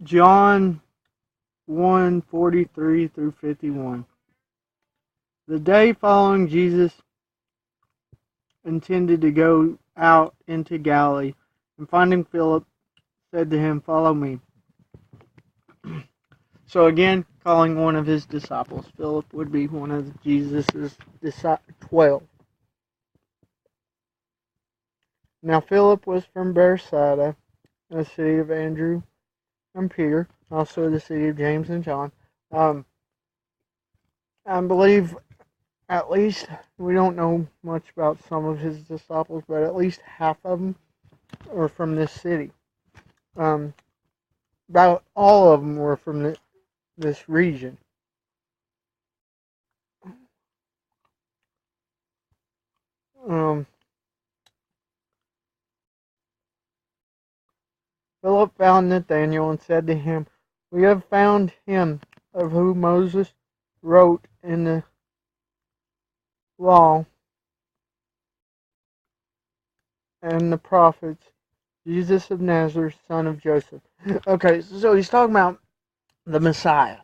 John 1:43 through 51. The day following, Jesus intended to go out into Galilee, and finding Philip, said to him, "Follow me." So again, calling one of his disciples. Philip would be one of Jesus' 12. Now Philip was from Bethsaida, the city of Andrew and Peter, also the city of James and John. I believe at least, we don't know much about some of his disciples, but at least half of them are from this city. About all of them were from this region. Philip found Nathanael and said to him, "We have found him of whom Moses wrote in the law and the prophets, Jesus of Nazareth, son of Joseph." Okay, so he's talking about the Messiah.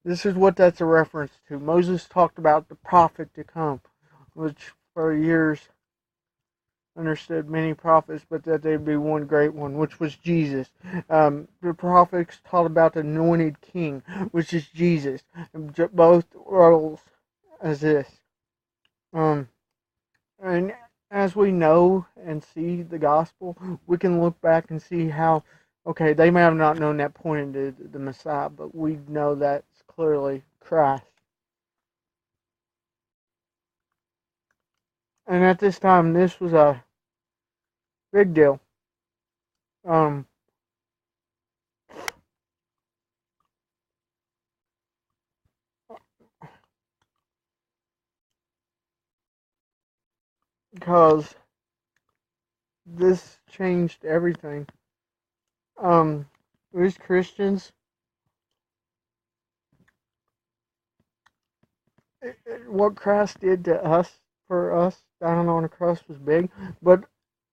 This is what that's a reference to. Moses talked about the prophet to come, which for years understood many prophets, but that there'd be one great one, which was Jesus. The prophets taught about the anointed king, which is Jesus. Both roles as this. And as we know and see the gospel, we can look back and see how, okay, they may have not known that pointed to the Messiah, but we know that's clearly Christ. And at this time, this was a big deal. Because this changed everything. These Christians, what Christ did to us, for us, down on the cross was big, but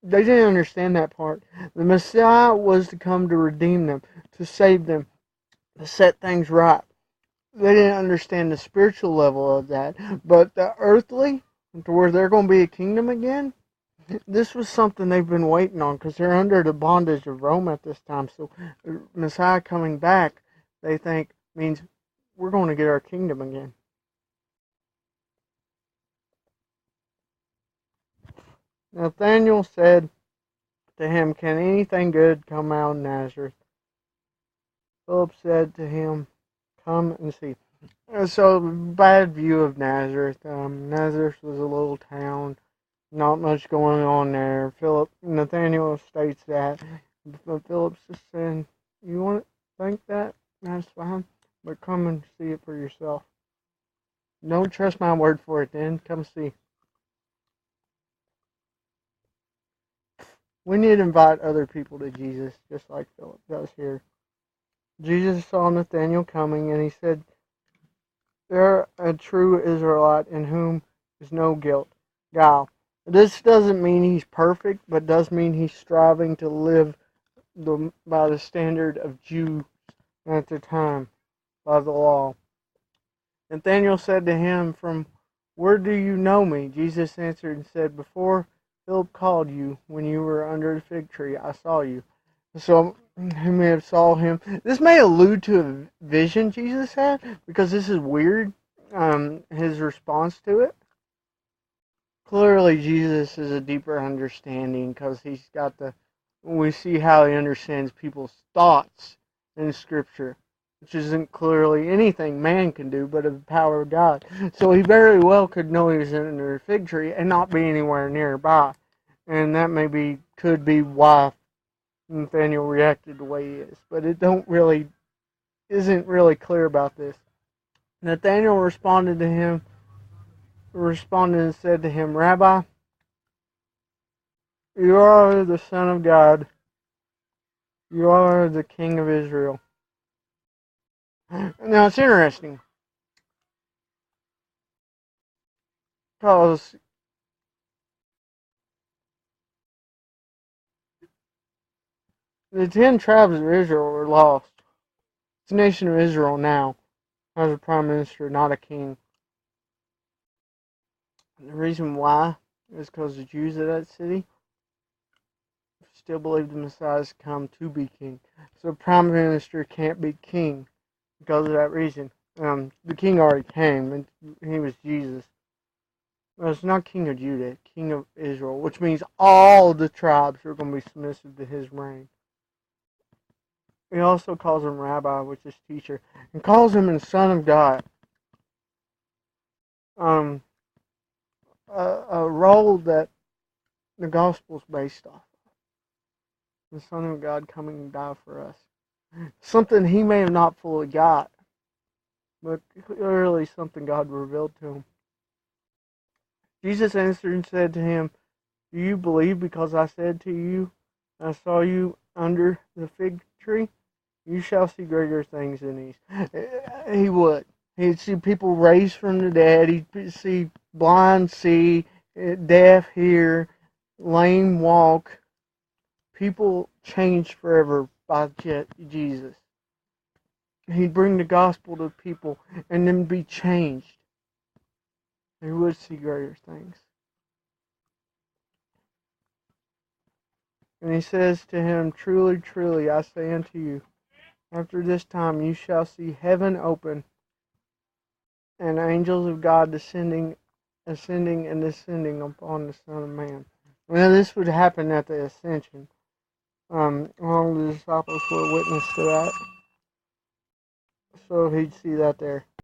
they didn't understand that part. The Messiah was to come to redeem them, to save them, to set things right. They didn't understand the spiritual level of that, but the earthly, to where they're going to be a kingdom again, this was something they've been waiting on, because they're under the bondage of Rome at this time. So Messiah coming back, they think, means we're going to get our kingdom again. Nathanael said to him, "Can anything good come out of Nazareth?" Philip said to him, "Come and see." So, bad view of Nazareth. Nazareth was a little town, not much going on there. Nathanael states that, but Philip's just saying, "You want to think that? That's fine, but come and see it for yourself. Don't trust my word for it. Then come see." We need to invite other people to Jesus, just like Philip does here. Jesus saw Nathanael coming, and he said, "They're a true Israelite in whom is no guile." This doesn't mean he's perfect, but does mean he's striving to live by the standard of Jews at the time, by the law. Nathanael said to him, "From where do you know me?" Jesus answered and said, "Before Philip called you, when you were under the fig tree, I saw you." So he may have saw him. This may allude to a vision Jesus had, because this is weird. His response to it. Clearly, Jesus is a deeper understanding, because he's got we see how he understands people's thoughts in Scripture, which isn't clearly anything man can do, but of the power of God. So he very well could know he was under a fig tree and not be anywhere nearby, and that could be why Nathanael reacted the way he is. But it isn't really clear about this. Nathanael responded and said to him, "Rabbi, you are the Son of God. You are the King of Israel." Now it's interesting, because The 10 tribes of Israel were lost. The nation of Israel now has a prime minister, not a king. And the reason why is because the Jews of that city still believe the Messiah has come to be king. So prime minister can't be king because of that reason. The king already came, and he was Jesus. Well, it's not king of Judah, king of Israel, which means all the tribes are going to be submissive to his reign. He also calls him rabbi, which is teacher, and calls him the son of God. A role that the gospel is based off. The Son of God coming and die for us. Something he may have not fully got, but clearly something God revealed to him. Jesus answered and said to him, "Do you believe because I said to you, I saw you under the fig tree? You shall see greater things than these." He would. He'd see people raised from the dead. He'd see blind see, deaf hear, lame walk. People changed forever by Jesus. He'd bring the gospel to people and then be changed. They would see greater things. And he says to him, "Truly, truly, I say unto you, after this time you shall see heaven open, and angels of God ascending and descending upon the Son of Man." Now this would happen at the ascension. All the disciples were witness to that. So he'd see that there.